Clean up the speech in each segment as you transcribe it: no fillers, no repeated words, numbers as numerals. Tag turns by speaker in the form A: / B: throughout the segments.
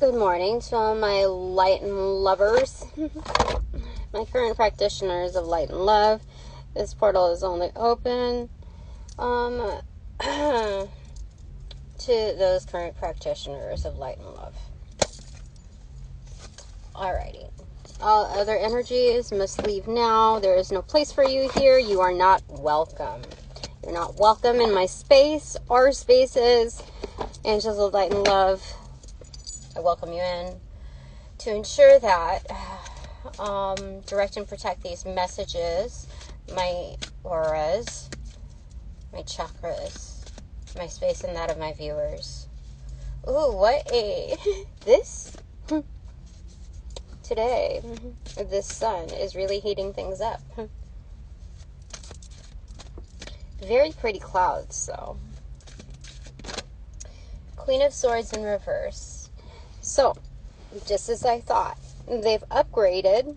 A: Good morning to all my light and lovers, my current practitioners of light and love. This portal is only open to those current practitioners of light and love. Alrighty. All other energies must leave now. There is no place for you here. You are not welcome. You're not welcome in my space, our spaces. Angels of light and love, I welcome you in to ensure that direct and protect these messages, my auras, my chakras, my space and that of my viewers. Ooh, what a this today, this sun is really heating things up. Very pretty clouds, though. Queen of Swords in reverse. So, just as I thought, they've upgraded.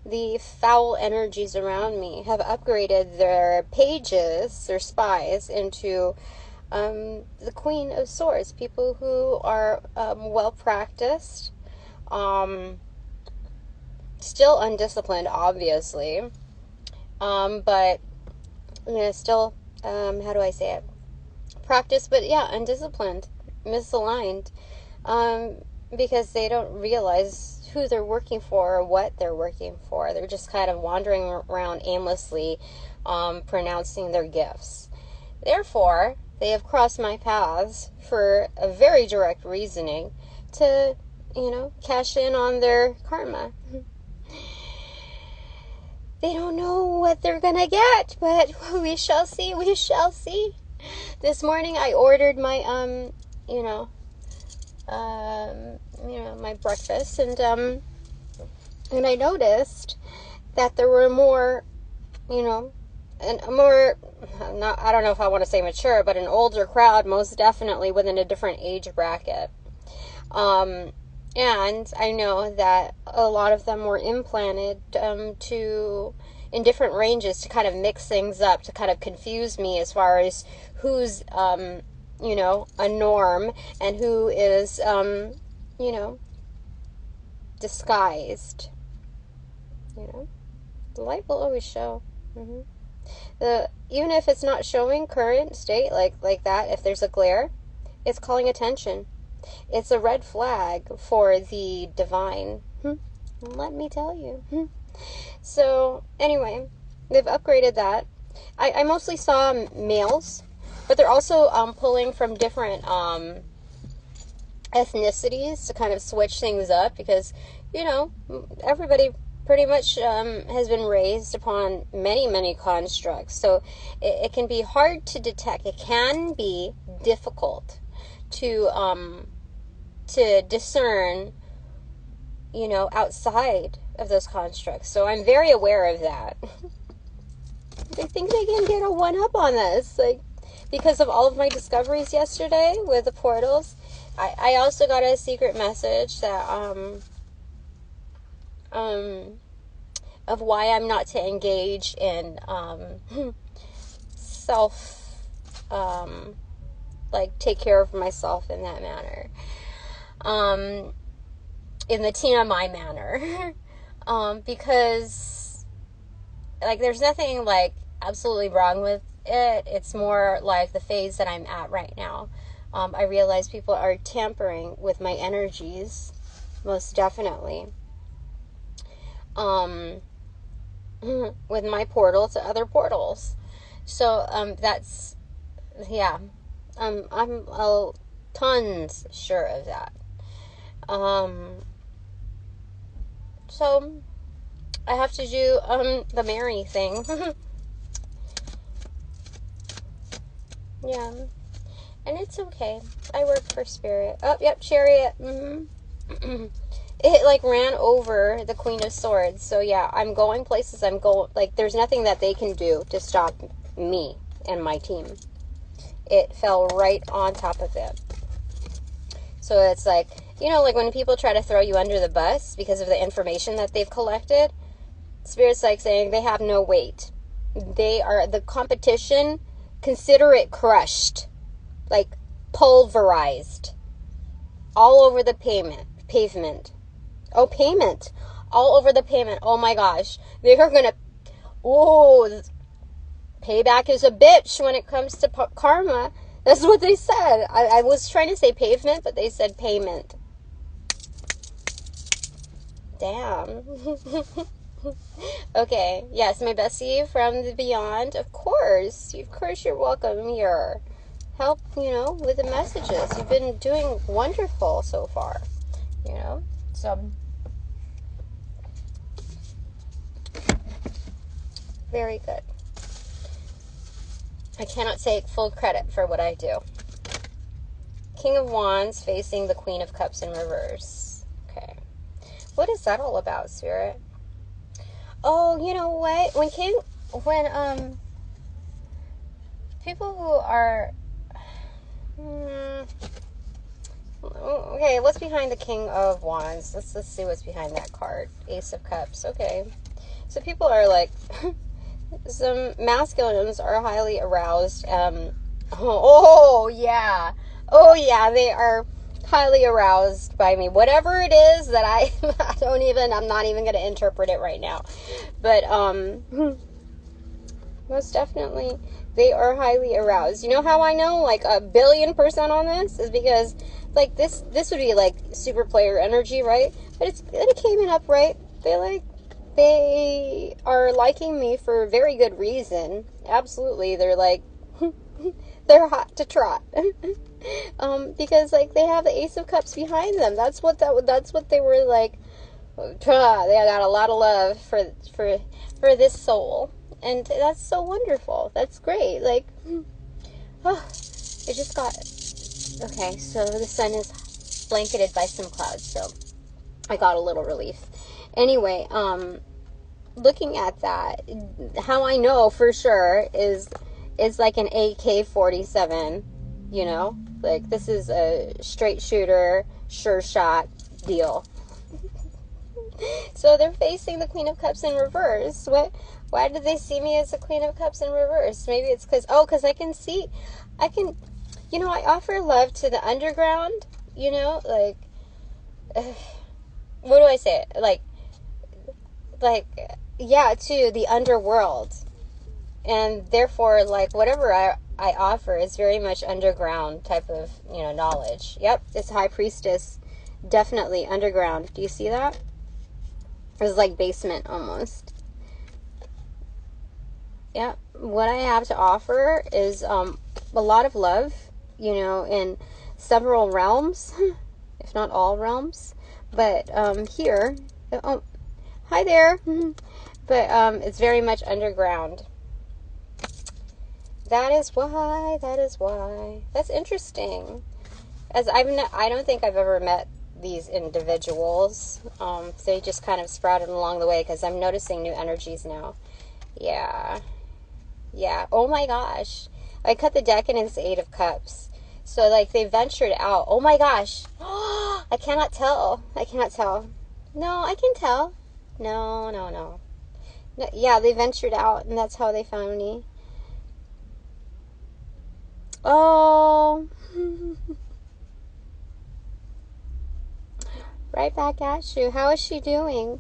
A: The foul energies around me have upgraded their pages, their spies, into the Queen of Swords. People who are well practiced, still undisciplined, obviously, but still, how do I say it? Practice, but yeah, undisciplined, misaligned, because they don't realize who they're working for or what they're working for. They're just kind of wandering around aimlessly, pronouncing their gifts. Therefore, they have crossed my paths for a very direct reasoning to, cash in on their karma. They don't know what they're gonna get, but we shall see, we shall see. This morning I ordered my, my breakfast, and I noticed that there were more, and more, I don't know if I want to say mature, but an older crowd, most definitely within a different age bracket. And I know that a lot of them were implanted in different ranges to kind of mix things up, to kind of confuse me as far as who's, a norm and who is, disguised. The light will always show. Even if it's not showing current state like that, if there's a glare, it's calling attention. It's a red flag for the divine. Let me tell you. So, anyway, they've upgraded that. I mostly saw males, but they're also pulling from different ethnicities to kind of switch things up, because, everybody pretty much has been raised upon many, many constructs. So it can be hard to detect. It can be difficult to discern, outside of those constructs. So I'm very aware of that. They think they can get a one-up on this, because of all of my discoveries yesterday with the portals. I also got a secret message that of why I'm not to engage in self, take care of myself in that manner, in the TMI manner, because there's nothing absolutely wrong with it. It's more like the phase that I'm at right now. I realize people are tampering with my energies, most definitely, with my portal to other portals. So that's, yeah, I'm tons sure of that. So I have to do the Mary thing. Yeah. And it's okay. I work for Spirit. Oh, yep, Chariot. It ran over the Queen of Swords. So yeah, I'm going places. I'm going, there's nothing that they can do to stop me and my team. It fell right on top of it. So it's when people try to throw you under the bus because of the information that they've collected, Spirit's saying they have no weight. They are the competition. Consider it crushed. Pulverized. all over the pavement. Oh, payment. All over the pavement. Oh my gosh. They are gonna, oh, payback is a bitch when it comes to karma. That's what they said. I was trying to say pavement, but they said payment. Damn. Okay. Yes, my bestie from the beyond. Of course. Of course you're welcome here. Help, with the messages. You've been doing wonderful so far. So, very good. I cannot take full credit for what I do. King of Wands facing the Queen of Cups in reverse. Okay. What is that all about, Spirit? Oh, you know what? When people who are, okay, what's behind the King of Wands? Let's see what's behind that card. Ace of Cups. Okay. So people are like, some masculines are highly aroused. Oh yeah, they are highly aroused by me. Whatever it is that I'm not even going to interpret it right now. But most definitely, they are highly aroused. You know how I know, like, 1,000,000,000% on this is because, like, this would be like super player energy, right? But it came in upright. They are liking me for a very good reason. Absolutely. They're like, they're hot to trot. Because, like, they have the Ace of Cups behind them. That's what they were like. They got a lot of love for this soul. And that's so wonderful. That's great. Like, oh, it just got, okay, so the sun is blanketed by some clouds, so I got a little relief. Anyway, looking at that, how I know for sure is like an AK-47, like this is a straight shooter, sure shot deal. So they're facing the Queen of Cups in reverse. Why did they see me as the Queen of Cups in reverse? Maybe it's because I offer love to the underground, like, what do I say? Like, yeah, to the underworld. And therefore, like, whatever I offer is very much underground type of, knowledge. Yep, it's High Priestess. Definitely underground. Do you see that? It's like basement almost. Yeah, what I have to offer is a lot of love, in several realms, if not all realms. But here, oh, hi there. But it's very much underground. That is why. That's interesting. As I don't think I've ever met these individuals. They just kind of sprouted along the way because I'm noticing new energies now. Yeah. Oh my gosh. I cut the deck and it's the 8 of Cups. So, like, they ventured out. Oh my gosh. I cannot tell. No, I can tell. No. Yeah, they ventured out and that's how they found me. Oh. Right back at you. How is she doing?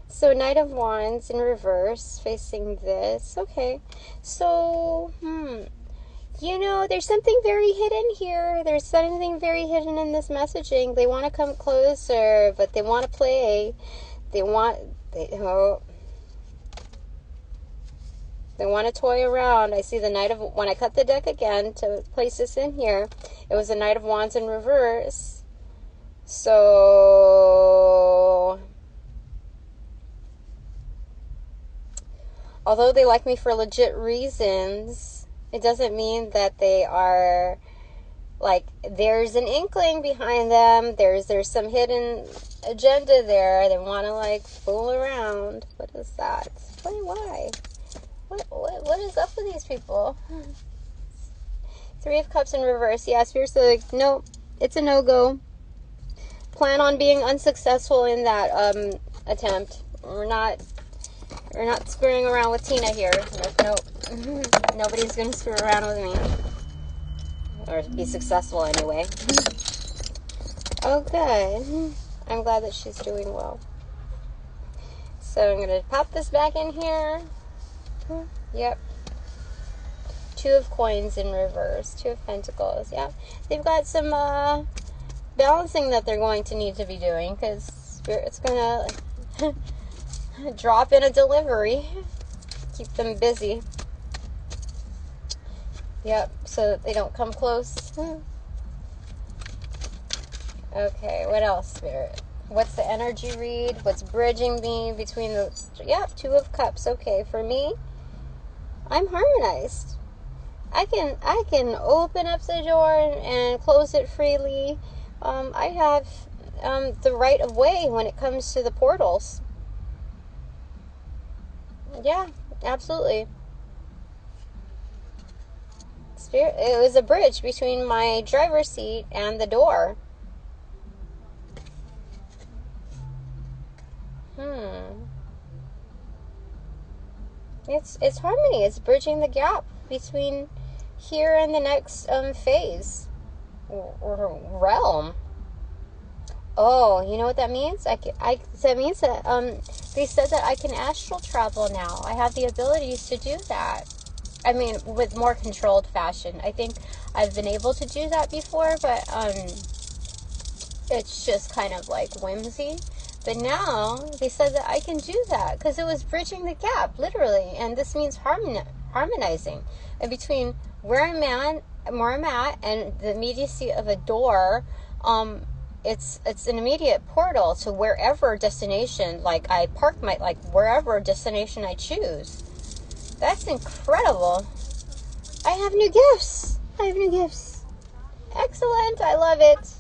A: So, Knight of Wands in reverse, facing this. Okay. So, there's something very hidden here. There's something very hidden in this messaging. They want to come closer, but they want to play. They want to toy around. I see the when I cut the deck again to place this in here, it was the Knight of Wands in reverse. So, although they like me for legit reasons, it doesn't mean that they are, like, there's an inkling behind them. There's some hidden agenda there. They want to, like, fool around. What is that? Why? What is up with these people? 3 of Cups in reverse. Yeah, Spirit's like, no, it's a no-go. Plan on being unsuccessful in that attempt. We're not screwing around with Tina here. Nope. Nobody's gonna screw around with me. Or be successful anyway. Oh, good. I'm glad that she's doing well. So I'm going to pop this back in here. Yep. 2 of coins in reverse. 2 of pentacles. Yep. They've got some balancing that they're going to need to be doing, because Spirit's going to drop in a delivery. Keep them busy. Yep. So that they don't come close. Okay. What else, Spirit? What's the energy read? What's bridging me between the... Yep, 2 of cups. Okay, for me, I'm harmonized. I can open up the door and close it freely. I have the right of way when it comes to the portals. Yeah, absolutely. Spirit, it was a bridge between my driver's seat and the door. It's harmony. It's bridging the gap between here and the next phase or realm. Oh, you know what that means? That means that they said that I can astral travel now. I have the abilities to do that. I mean, with more controlled fashion. I think I've been able to do that before, but it's just kind of like whimsy. But now they said that I can do that because it was bridging the gap, literally. And this means harmonizing in between where I'm at, and the immediacy of a door. It's an immediate portal to wherever destination, like I park wherever destination I choose. That's incredible. I have new gifts. Excellent. I love it.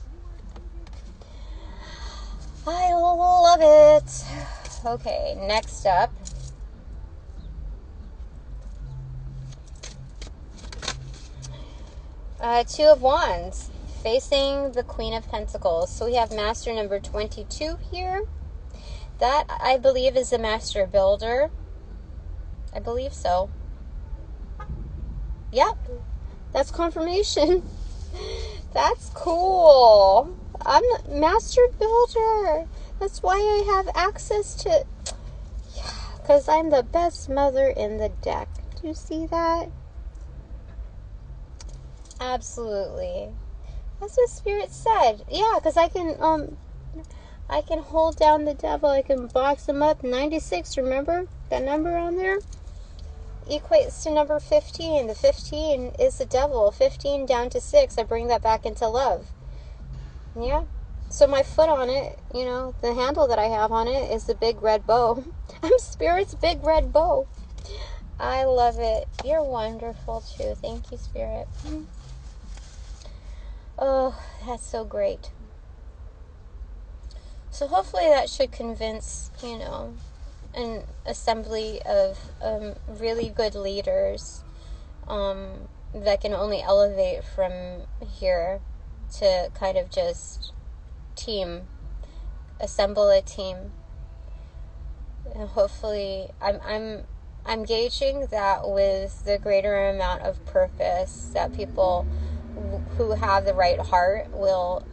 A: I love it. Okay, next up. Two of Wands, facing the Queen of Pentacles. So we have Master number 22 here. That, I believe, is the Master Builder. I believe so. Yep, that's confirmation. That's cool. I'm a Master Builder. That's why I have access to... Yeah, because I'm the best mother in the deck. Do you see that? Absolutely. That's what Spirit said. Yeah, because I can hold down the devil. I can box him up. 96, remember? That number on there? Equates to number 15. The 15 is the devil. 15 down to 6. I bring that back into love. Yeah. So my foot on it, the handle that I have on it is the big red bow. I'm Spirit's big red bow. I love it. You're wonderful too. Thank you, Spirit. Oh, that's so great. So hopefully that should convince, an assembly of really good leaders that can only elevate from here to kind of just assemble a team. And hopefully I'm gauging that with the greater amount of purpose that people who have the right heart will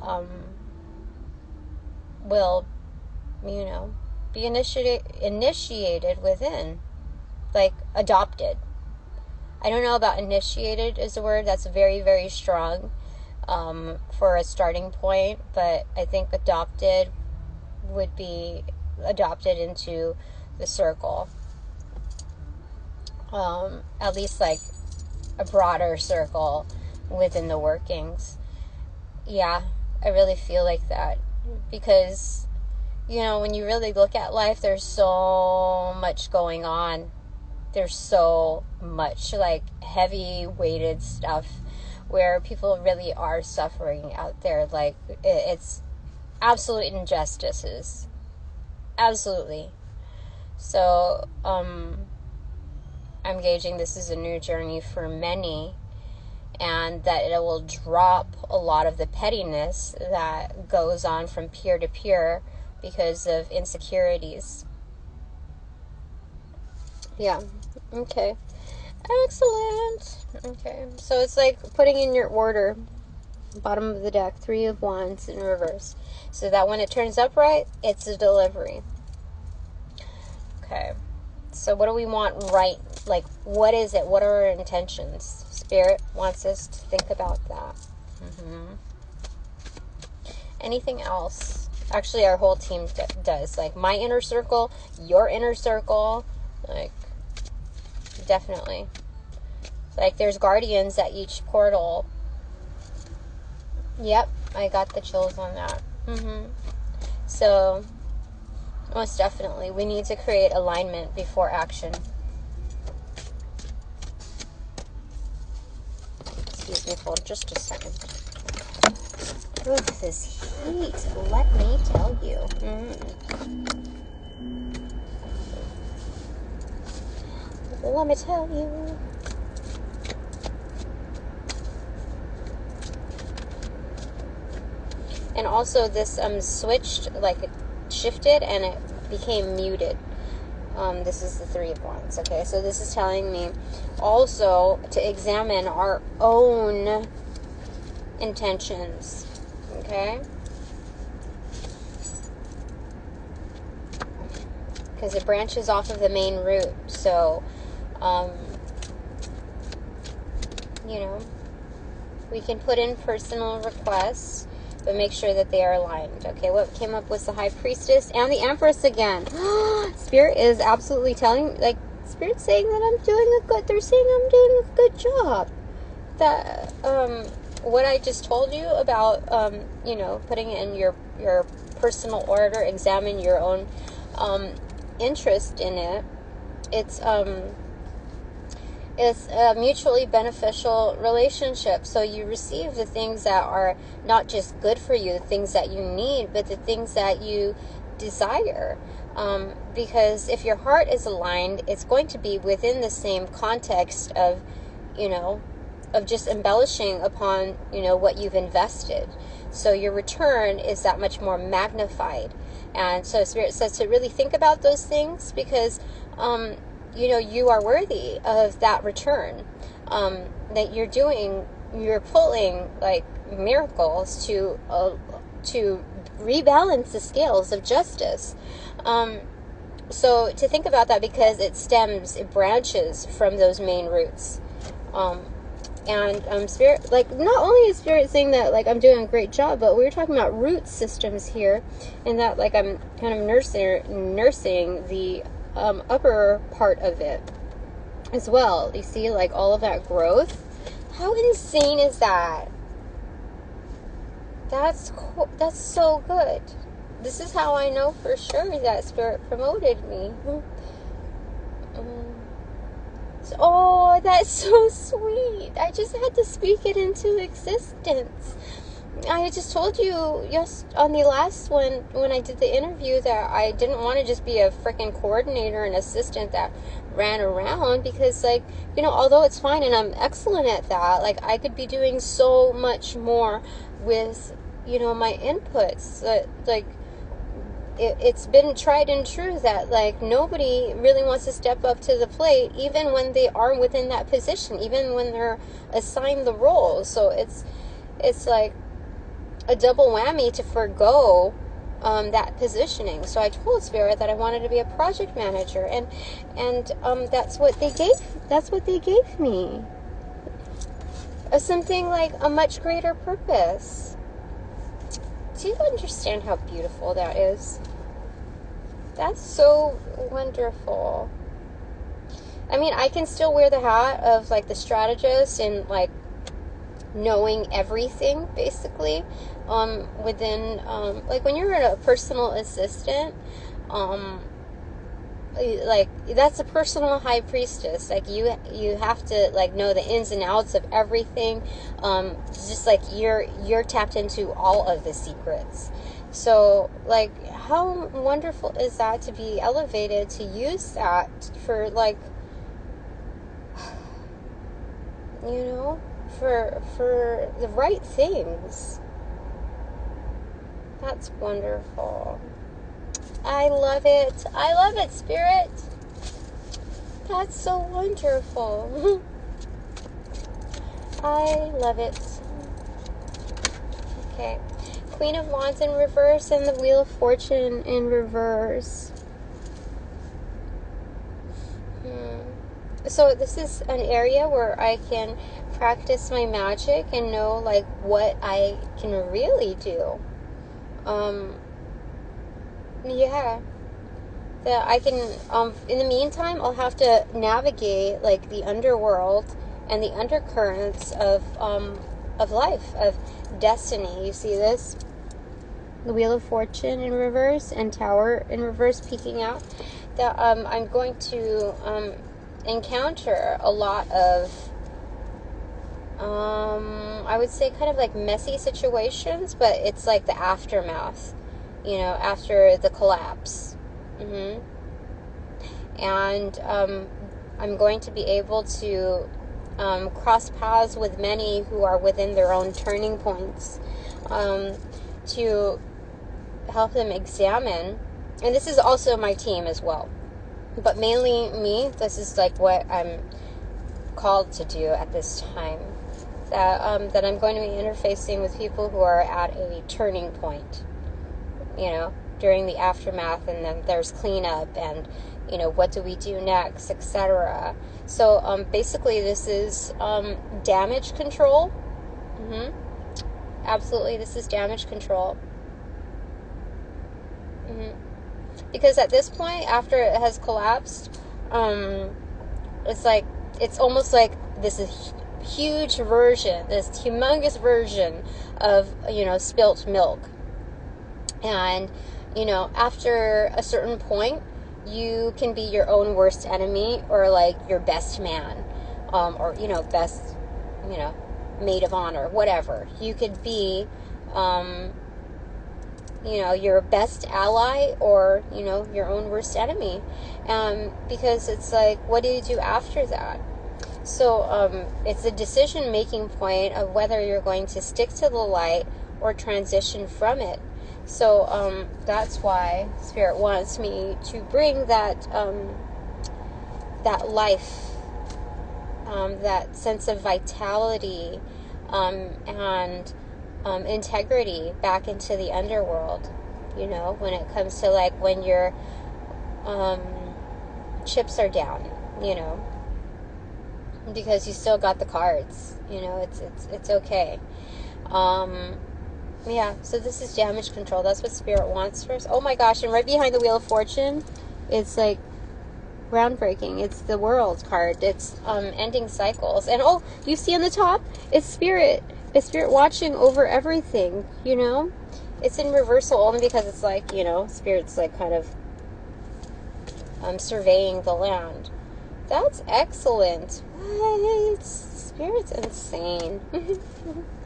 A: be initiated within, like adopted. I don't know about initiated is a word that's very, very strong for a starting point, but I think adopted would be adopted into the circle, at least like a broader circle within the workings. Yeah, I really feel like that, because when you really look at life, there's so much going on. There's so much like heavy weighted stuff where people really are suffering out there. Like it's absolute injustices. Absolutely. So I'm gauging this is a new journey for many, and that it will drop a lot of the pettiness that goes on from peer to peer because of insecurities. Yeah. Okay. Excellent. Okay. So it's like putting in your order. Bottom of the deck, 3 of Wands in reverse. So that when it turns upright, it's a delivery. Okay. So what do we want right? Like, what is it? What are our intentions? Spirit wants us to think about that. Anything else? Actually, our whole team does. Like, my inner circle, your inner circle. Like, definitely. Like, there's guardians at each portal. Yep, I got the chills on that. So, most definitely, we need to create alignment before action. Excuse me for just a second. Ooh, this heat, let me tell you. Let me tell you. And also this switched, like it shifted and it became muted. This is the 3 of Wands. Okay, so this is telling me also to examine our own intentions. Okay? Because it branches off of the main root. So, you know, we can put in personal requests, but make sure that they are aligned. Okay, what came up was the High Priestess and the Empress again. Spirit is absolutely telling, like, Spirit's saying that I'm doing a good, they're saying I'm doing a good job. That, what I just told you about, you know, putting it in your personal order, examine your own, interest in it. It's a mutually beneficial relationship. So you receive the things that are not just good for you, the things that you need, but the things that you desire. Because if your heart is aligned, it's going to be within the same context of, you know, of just embellishing upon, you know, what you've invested. So your return is that much more magnified. And so Spirit says to really think about those things because, you know, you are worthy of that return. That you're pulling like miracles to rebalance the scales of justice. So to think about that because it branches from those main roots. And Spirit, like, not only is Spirit saying that, like, I'm doing a great job, but we're talking about root systems here, and that, like, I'm kind of nursing the upper part of it as well. You see, like, all of that growth. How insane is that? That's cool. That's so good. This is how I know for sure that Spirit promoted me. Oh, that's so sweet. I just had to speak it into existence. I just told you just on the last one when I did the interview that I didn't want to just be a freaking coordinator and assistant that ran around because, like, you know, although it's fine and I'm excellent at that, like, I could be doing so much more with, you know, my inputs. Like, it's been tried and true that, like, nobody really wants to step up to the plate, even when they are within that position, even when they're assigned the role. So it's like a double whammy to forego that positioning. So I told Spirit that I wanted to be a project manager, and that's what they gave me. Something like a much greater purpose. Do you understand how beautiful that is? That's so wonderful. I mean, I can still wear the hat of, like, the strategist and, like, knowing everything, basically, within, like, when you're a personal assistant, like, that's a personal high priestess. Like, you have to, like, know the ins and outs of everything. Just like you're tapped into all of the secrets. So, like, how wonderful is that to be elevated, to use that for, like, you know, for the right things. That's wonderful. I love it. I love it, Spirit. That's so wonderful. I love it. Okay. Queen of Wands in reverse and the Wheel of Fortune in reverse. So this is an area where I can practice my magic and know like what I can really do. Yeah. That I can, in the meantime, I'll have to navigate like the underworld and the undercurrents of life, of destiny. You see this? The Wheel of Fortune in reverse and Tower in reverse peeking out. That I'm going to encounter a lot of, I would say kind of like messy situations, but it's like the aftermath, after the collapse. And I'm going to be able to cross paths with many who are within their own turning points, to help them examine. And this is also my team as well, but mainly me. This is like what I'm called to do at this time, that I'm going to be interfacing with people who are at a turning point, during the aftermath, and then there's cleanup, and what do we do next, etc. So basically this is damage control. Absolutely, this is damage control. Because at this point, after it has collapsed, it's almost like this is huge version, this humongous version of spilt milk. And after a certain point, you can be your own worst enemy, or like your best man, or best maid of honor, whatever. You could be your best ally, or your own worst enemy, because it's like, what do you do after that? So it's a decision making point of whether you're going to stick to the light or transition from it. So that's why Spirit wants me to bring that that life, that sense of vitality, and integrity back into the underworld. When it comes to like when your chips are down, because you still got the cards. It's okay. Yeah, so this is damage control. That's what Spirit wants for us. Oh my gosh, and right behind the Wheel of Fortune, it's like groundbreaking. It's the World card. It's ending cycles. And oh, you see on the top, it's Spirit. It's Spirit watching over everything, It's in reversal only because it's like, Spirit's like kind of surveying the land. That's excellent. What? Spirit's insane.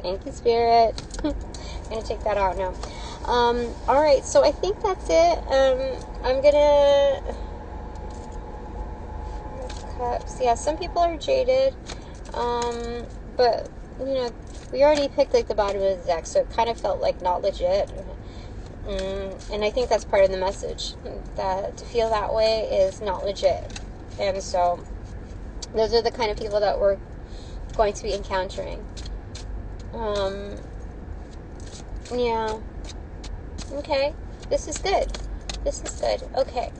A: Thank you, Spirit. I'm going to take that out now. Alright, so I think that's it. I'm going to... Cups. Yeah, some people are jaded. But, we already picked like the bottom of the deck, so it kind of felt like not legit. And I think that's part of the message. That to feel that way is not legit. And so, those are the kind of people that we're going to be encountering. Yeah. Okay. This is good. Okay.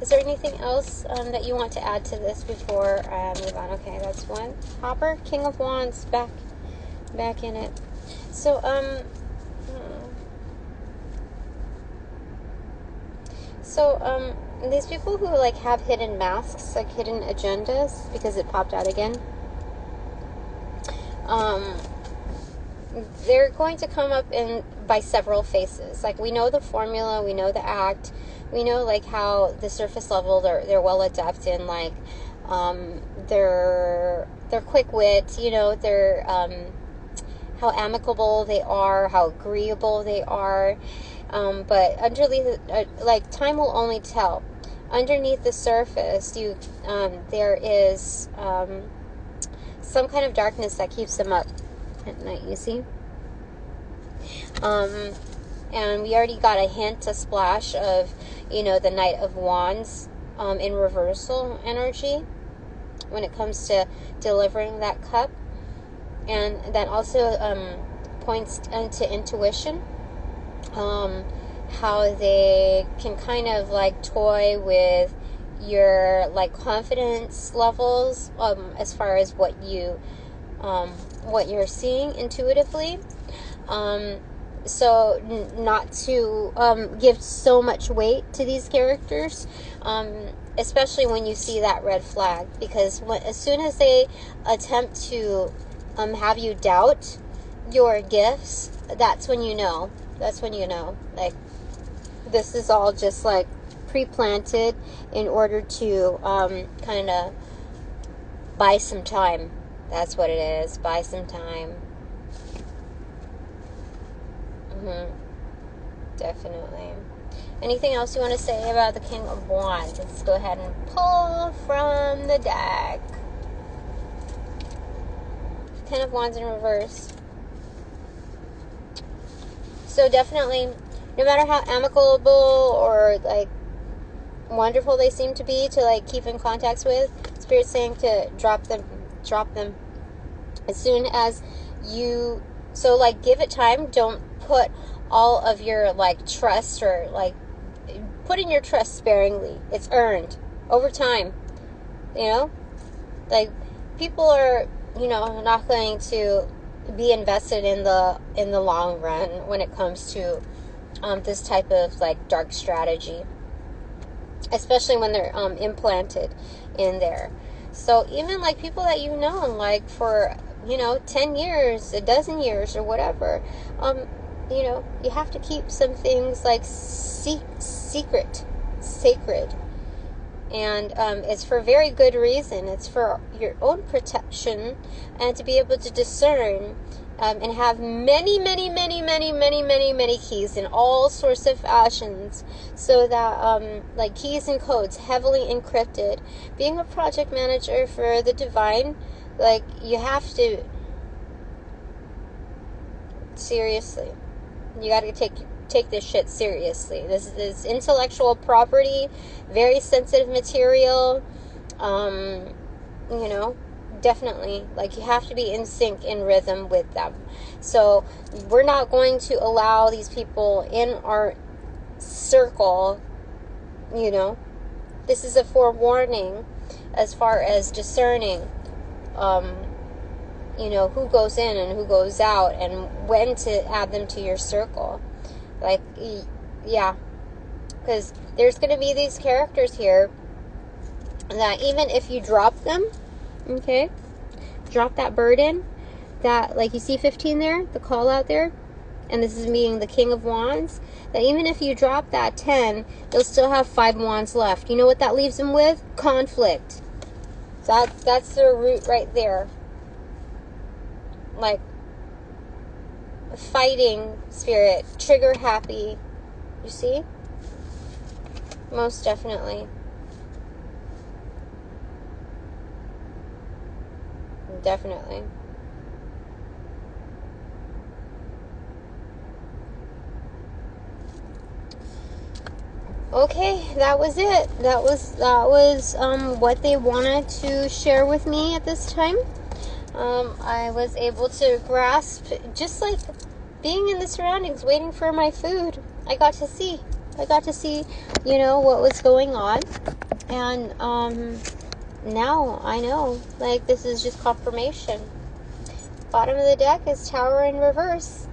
A: Is there anything else that you want to add to this before I move on? Okay, that's one. Hopper, King of Wands, back in it. So, these people who like have hidden masks, like hidden agendas, because it popped out again, they're going to come up by several faces. Like, we know the formula, we know the act, we know like how the surface level they're well adept in, like their quick wit, their how amicable they are, how agreeable they are, but underneath, like, time will only tell. Underneath the surface, there is some kind of darkness that keeps them up at night, you see? And we already got a hint, a splash of, the Knight of Wands in reversal energy when it comes to delivering that cup. And then also points into intuition, how they can kind of like toy with your like confidence levels, as far as what you're seeing intuitively. So not to give so much weight to these characters, especially when you see that red flag, because as soon as they attempt to have you doubt your gifts, that's when you know. Like, this is all just like pre-planted in order to kind of buy some time. That's what it is. Buy some time. Definitely. Anything else you want to say about the King of Wands? Let's go ahead and pull from the deck. Ten of Wands in reverse. So definitely, no matter how amicable or like wonderful they seem to be to like keep in contact with, Spirit's saying to drop them as soon as you. So like, give it time. Don't put all of your like trust, or like put in your trust sparingly. It's earned over time, like people are not going to be invested in the long run when it comes to this type of like dark strategy, especially when they're implanted in there. So even like people that like for 10 years, a dozen years, or whatever, you have to keep some things like sacred, and it's for very good reason. It's for your own protection, and to be able to discern and have many keys in all sorts of fashions, so that like keys and codes heavily encrypted. Being a project manager for the divine, like, you have to, seriously, you got to take this shit seriously. This is intellectual property, very sensitive material. Definitely, like, you have to be in sync, in rhythm with them. So we're not going to allow these people in our circle. This is a forewarning as far as discerning who goes in and who goes out, and when to add them to your circle. Like, yeah, because there's going to be these characters here that even if you drop them, okay, drop that burden, that, like, you see 15 there, the call out there, and this is being the King of Wands, that even if you drop that 10, you'll still have 5 wands left. You know what that leaves them with? Conflict. So that's their root right there. Like, fighting spirit, trigger happy. You see? Most definitely. Definitely. Okay, that was it. That was what they wanted to share with me at this time. I was able to grasp, just like being in the surroundings, waiting for my food. I got to see, what was going on. And, now I know, like, this is just confirmation. Bottom of the deck is Tower in reverse.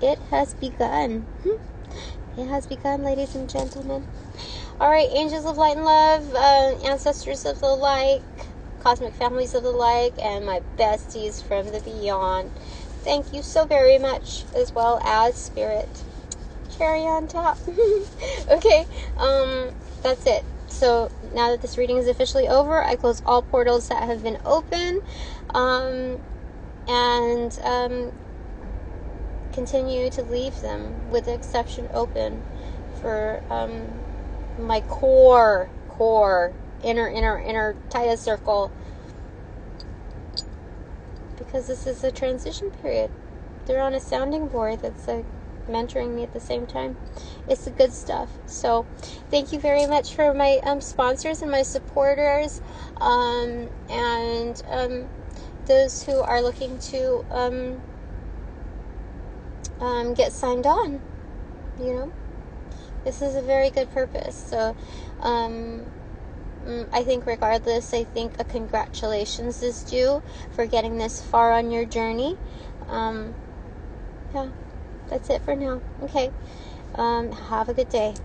A: It has begun. It has begun, ladies and gentlemen. Alright, angels of light and love, ancestors of the like, cosmic families of the like, and my besties from the beyond. Thank you so very much, as well as spirit. Cherry on top. Okay, that's it. So now that this reading is officially over, I close all portals that have been open, and continue to leave them with the exception open for my core inner tightest circle, because this is a transition period. They're on a sounding board that's like mentoring me at the same time. It's the good stuff. So thank you very much for my sponsors and my supporters, and those who are looking to get signed on. You know, this is a very good purpose. So, I think regardless, I think a congratulations is due for getting this far on your journey. Yeah, that's it for now. Okay. Have a good day.